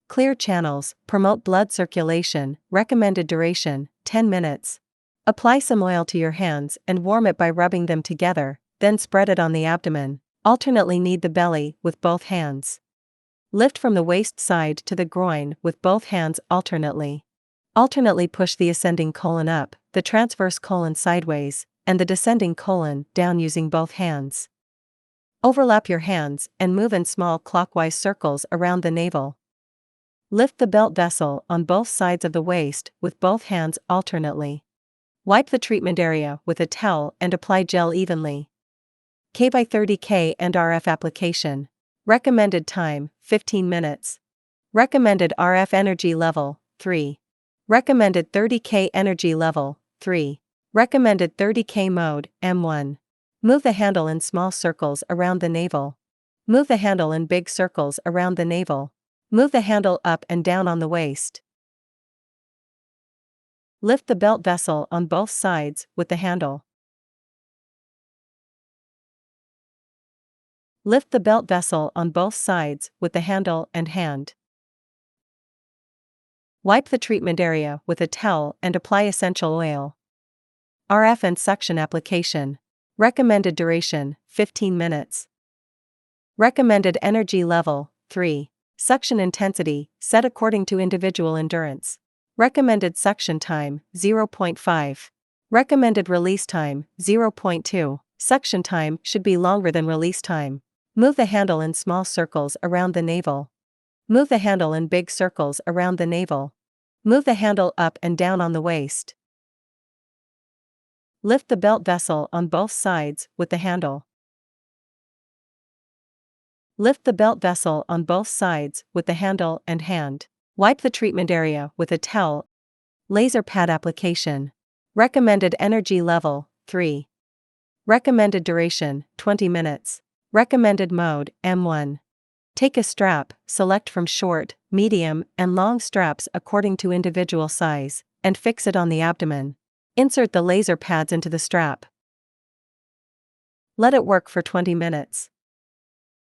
Clear channels, promote blood circulation, recommended duration, 10 minutes. Apply some oil to your hands and warm it by rubbing them together, then spread it on the abdomen. Alternately knead the belly with both hands. Lift from the waist side to the groin with both hands alternately. Alternately push the ascending colon up, the transverse colon sideways, and the descending colon down using both hands. Overlap your hands and move in small clockwise circles around the navel. Lift the belt vessel on both sides of the waist with both hands alternately. Wipe the treatment area with a towel and apply gel evenly. K/30K and RF application. Recommended time, 15 minutes. Recommended RF energy level, 3. Recommended 30K energy level, 3. Recommended 30K mode, M1. Move the handle in small circles around the navel. Move the handle in big circles around the navel. Move the handle up and down on the waist. Lift the belt vessel on both sides with the handle. Lift the belt vessel on both sides with the handle and hand. Wipe the treatment area with a towel and apply essential oil. RF and suction application. Recommended duration, 15 minutes. Recommended energy level, 3. Suction intensity, set according to individual endurance. Recommended suction time, 0.5. Recommended release time, 0.2. Suction time should be longer than release time. Move the handle in small circles around the navel. Move the handle in big circles around the navel. Move the handle up and down on the waist. Lift the belt vessel on both sides with the handle. Lift the belt vessel on both sides with the handle and hand. Wipe the treatment area with a towel. Laser pad application. Recommended energy level, 3. Recommended duration, 20 minutes. Recommended mode, M1. Take a strap, select from short, medium, and long straps according to individual size, and fix it on the abdomen. Insert the laser pads into the strap. Let it work for 20 minutes.